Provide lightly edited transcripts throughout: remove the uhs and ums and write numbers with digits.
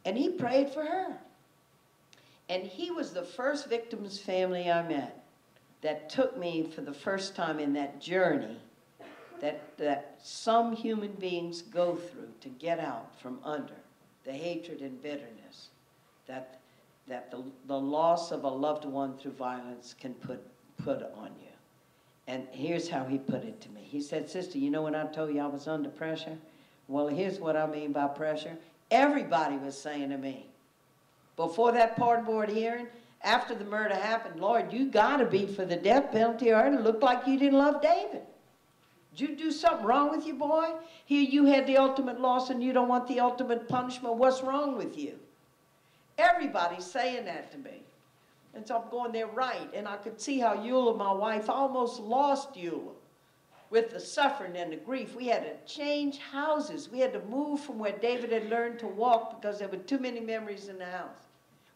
And he prayed for her. And he was the first victim's family I met that took me for the first time in that journey that some human beings go through to get out from under the hatred and bitterness that the loss of a loved one through violence can put on you. And here's how he put it to me. He said, "Sister, you know when I told you I was under pressure? Well, here's what I mean by pressure. Everybody was saying to me, before that pardon board hearing, after the murder happened, Lord, you got to be for the death penalty or it looked like you didn't love David. Did you do something wrong with you, boy? Here you had the ultimate loss and you don't want the ultimate punishment. What's wrong with you?" Everybody's saying that to me. And so I'm going, they're right. And I could see how Eula, my wife, almost lost Eula with the suffering and the grief. We had to change houses. We had to move from where David had learned to walk because there were too many memories in the house.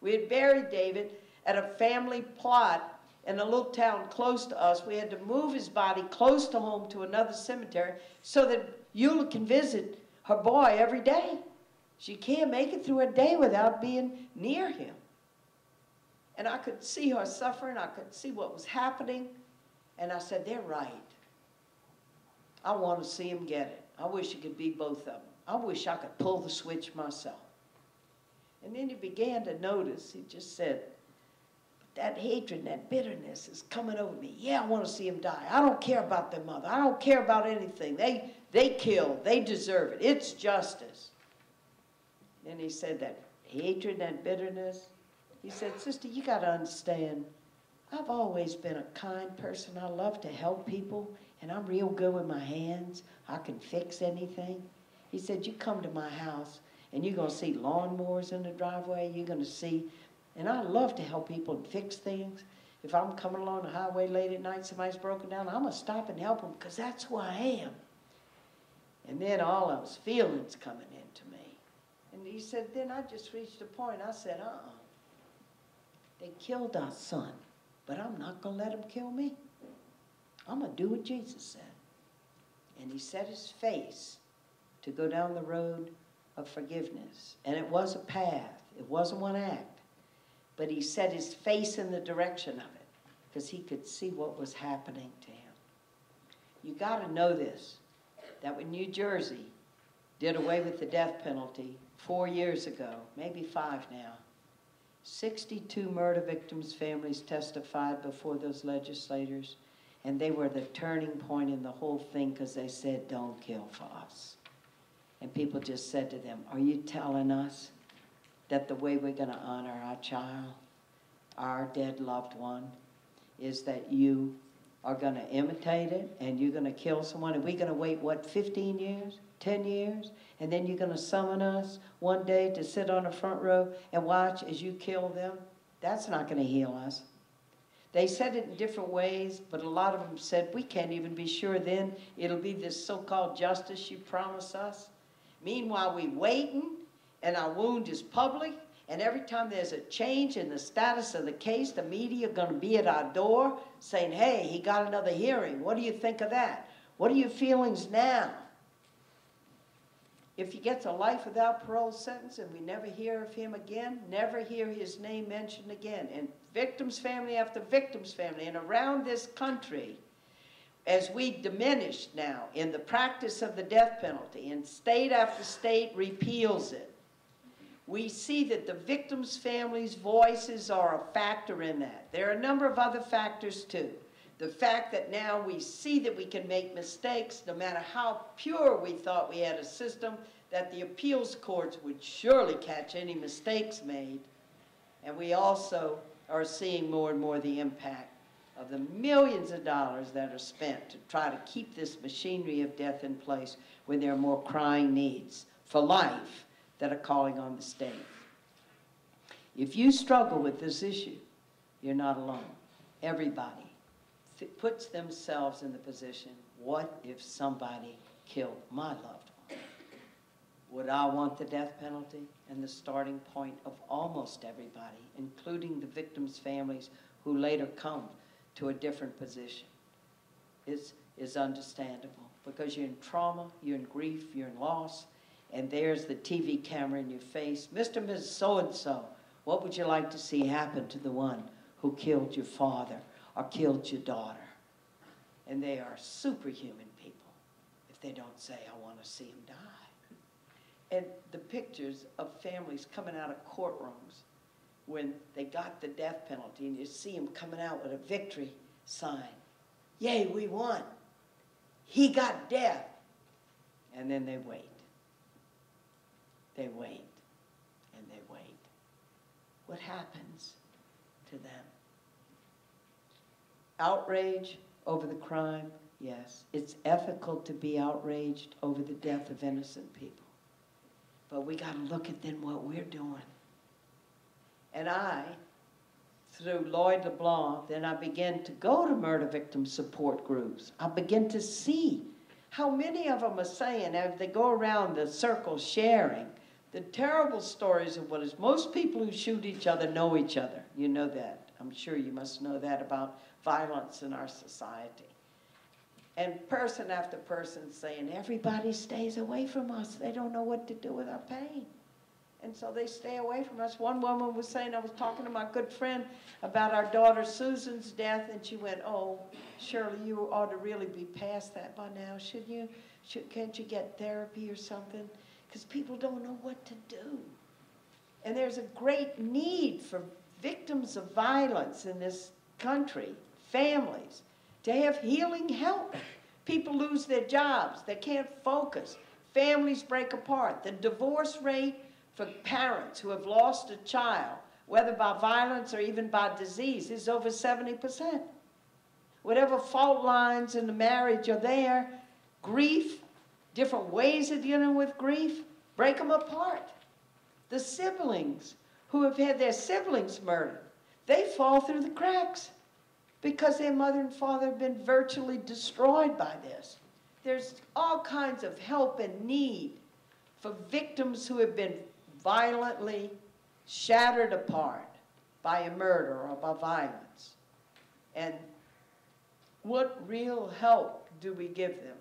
We had buried David at a family plot in a little town close to us. We had to move his body close to home to another cemetery so that Eula can visit her boy every day. She can't make it through a day without being near him. And I could see her suffering. I could see what was happening. And I said, they're right. I want to see him get it. I wish it could be both of them. I wish I could pull the switch myself. And then he began to notice, he just said, that hatred and that bitterness is coming over me. Yeah, I want to see him die. I don't care about their mother. I don't care about anything. They killed. They deserve it. It's justice. Then he said that hatred and that bitterness, he said, "Sister, you got to understand, I've always been a kind person. I love to help people, and I'm real good with my hands. I can fix anything." He said, "You come to my house, and you're going to see lawnmowers in the driveway. You're going to see, and I love to help people and fix things. If I'm coming along the highway late at night, somebody's broken down, I'm going to stop and help them because that's who I am." And then all those feelings coming into me. And he said, then I just reached a point. I said, they killed our son, but I'm not going to let them kill me. I'm going to do what Jesus said. And he set his face to go down the road of forgiveness. And it was a path. It wasn't one act. But he set his face in the direction of it because he could see what was happening to him. You got to know this, that when New Jersey did away with the death penalty 4 years ago, maybe 5 now, 62 murder victims' families testified before those legislators, and they were the turning point in the whole thing because they said, "Don't kill for us." And people just said to them, "Are you telling us that the way we're going to honor our child, our dead loved one, is that you are going to imitate it and you're going to kill someone? And we're going to wait, what, 15 years, 10 years? And then you're going to summon us one day to sit on the front row and watch as you kill them? That's not going to heal us." They said it in different ways, but a lot of them said, "We can't even be sure then it'll be this so-called justice you promise us. Meanwhile, we're waiting, and our wound is public, and every time there's a change in the status of the case, the media are going to be at our door saying, 'Hey, he got another hearing. What do you think of that? What are your feelings now?' If he gets a life without parole sentence and we never hear of him again, never hear his name mentioned again, and victims' family after victims' family, and around this country, as we diminish now in the practice of the death penalty, and state after state repeals it, we see that the victims' families' voices are a factor in that. There are a number of other factors too. The fact that now we see that we can make mistakes, no matter how pure we thought we had a system, that the appeals courts would surely catch any mistakes made. And we also are seeing more and more the impact of the millions of dollars that are spent to try to keep this machinery of death in place when there are more crying needs for life that are calling on the state. If you struggle with this issue, you're not alone. Everybody puts themselves in the position, what if somebody killed my loved one? Would I want the death penalty? And the starting point of almost everybody, including the victims' families who later come to a different position, is understandable because you're in trauma, you're in grief, you're in loss, and there's the TV camera in your face. Mr. and Mrs. So-and-so, what would you like to see happen to the one who killed your father or killed your daughter? And they are superhuman people if they don't say, I want to see him die. And the pictures of families coming out of courtrooms when they got the death penalty, and you see them coming out with a victory sign. Yay, we won. He got death. And then they wait. They wait, and they wait. What happens to them? Outrage over the crime, yes. It's ethical to be outraged over the death of innocent people. But we got to look at then what we're doing. And I, through Lloyd LeBlanc, then I began to go to murder victim support groups. I began to see how many of them are saying, as they go around the circle sharing, the terrible stories of what is most people who shoot each other know each other. You know that. I'm sure you must know that about violence in our society. And person after person saying, everybody stays away from us. They don't know what to do with our pain. And so they stay away from us. One woman was saying, I was talking to my good friend about our daughter Susan's death, and she went, oh, Shirley, you ought to really be past that by now. Can't you get therapy or something? Because people don't know what to do. And there's a great need for victims of violence in this country, families, to have healing help. People lose their jobs. They can't focus. Families break apart. The divorce rate for parents who have lost a child, whether by violence or even by disease, is over 70%. Whatever fault lines in the marriage are there, grief, different ways of dealing with grief, break them apart. The siblings who have had their siblings murdered, they fall through the cracks because their mother and father have been virtually destroyed by this. There's all kinds of help and need for victims who have been violently shattered apart by a murder or by violence. And what real help do we give them?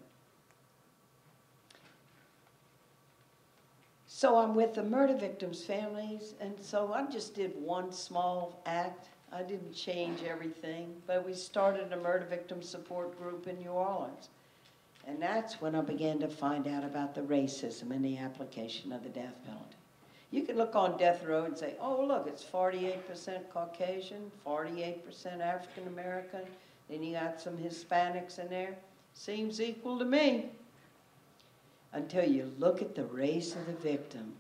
So I'm with the murder victims' families, and so I just did one small act. I didn't change everything, but we started a murder victim support group in New Orleans. And that's when I began to find out about the racism in the application of the death penalty. You can look on death row and say, oh, look, it's 48% Caucasian, 48% African American, then you got some Hispanics in there. Seems equal to me. Until you look at the race of the victim,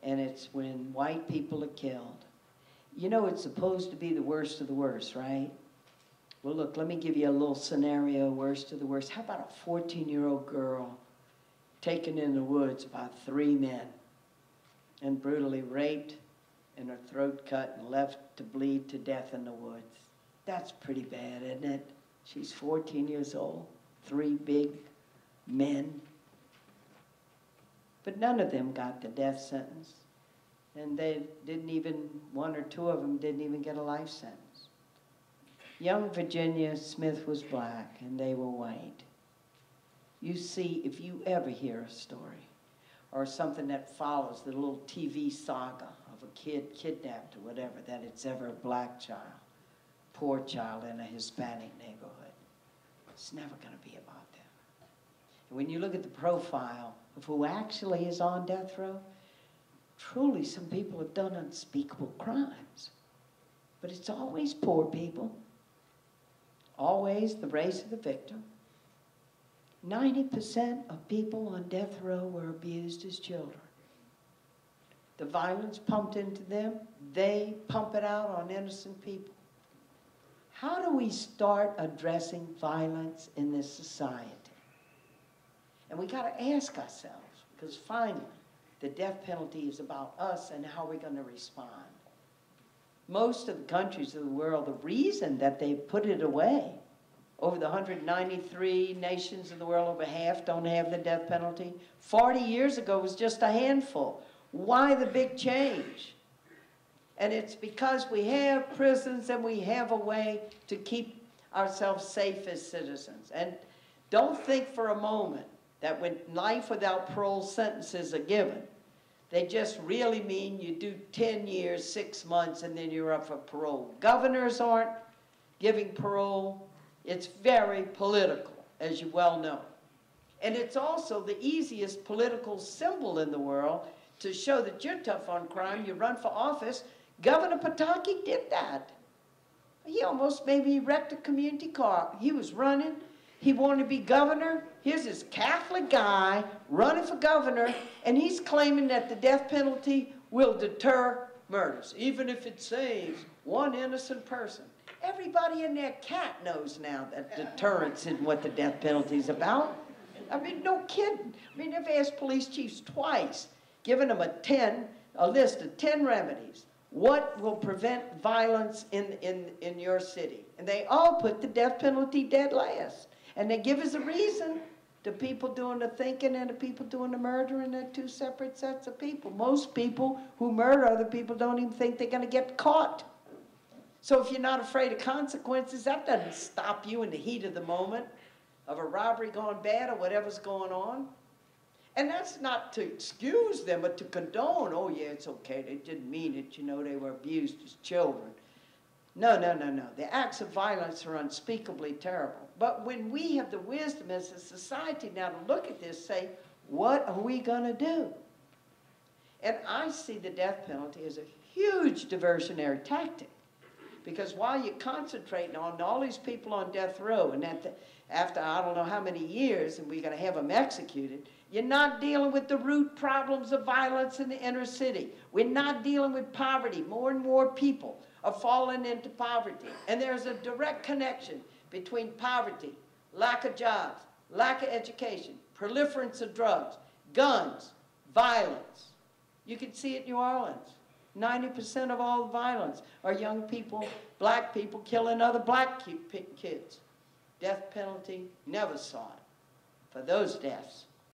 and it's when white people are killed. You know it's supposed to be the worst of the worst, right? Well, look, let me give you a little scenario, worst of the worst. How about a 14-year-old girl taken in the woods by 3 men and brutally raped and her throat cut and left to bleed to death in the woods? That's pretty bad, isn't it? She's 14 years old, 3 big men. But none of them got the death sentence. And they didn't even, 1 or 2 of them didn't even get a life sentence. Young Virginia Smith was black and they were white. You see, if you ever hear a story or something that follows the little TV saga of a kid kidnapped or whatever, that it's ever a black child, poor child in a Hispanic neighborhood, it's never going to be about them. And when you look at the profile of who actually is on death row, truly some people have done unspeakable crimes. But it's always poor people, always the race of the victim. 90% of people on death row were abused as children. The violence pumped into them, they pump it out on innocent people. How do we start addressing violence in this society? And we got to ask ourselves, because finally, the death penalty is about us and how we're going to respond. Most of the countries of the world, the reason that they put it away, over the 193 nations of the world, over half don't have the death penalty. 40 years ago, it was just a handful. Why the big change? And it's because we have prisons and we have a way to keep ourselves safe as citizens. And don't think for a moment that when life without parole sentences are given, they just really mean you do 10 years, 6 months, and then you're up for parole. Governors aren't giving parole. It's very political, as you well know. And it's also the easiest political symbol in the world to show that you're tough on crime. You run for office. Governor Pataki did that. He almost maybe wrecked a community car. He was running. He wanted to be governor. Here's this Catholic guy running for governor, and he's claiming that the death penalty will deter murders, even if it saves one innocent person. Everybody and their cat knows now that deterrence isn't what the death penalty is about. I mean, no kidding. I mean, they've asked police chiefs twice, given them a list of 10 remedies. What will prevent violence in your city? And they all put the death penalty dead last. And they give us a reason. The people doing the thinking and the people doing the murdering are two separate sets of people. Most people who murder other people don't even think they're going to get caught. So if you're not afraid of consequences, that doesn't stop you in the heat of the moment of a robbery gone bad or whatever's going on. And that's not to excuse them, but to condone, oh yeah, it's okay, they didn't mean it, you know, they were abused as children. No, no, no, no. The acts of violence are unspeakably terrible. But when we have the wisdom as a society now to look at this, say, what are we going to do? And I see the death penalty as a huge diversionary tactic. Because while you're concentrating on all these people on death row, and after I don't know how many years, and we're going to have them executed, you're not dealing with the root problems of violence in the inner city. We're not dealing with poverty. More and more people are falling into poverty. And there's a direct connection between poverty, lack of jobs, lack of education, proliferance of drugs, guns, violence. You can see it in New Orleans. 90% of all the violence are young people, black people killing other black kids. Death penalty, never saw it for those deaths.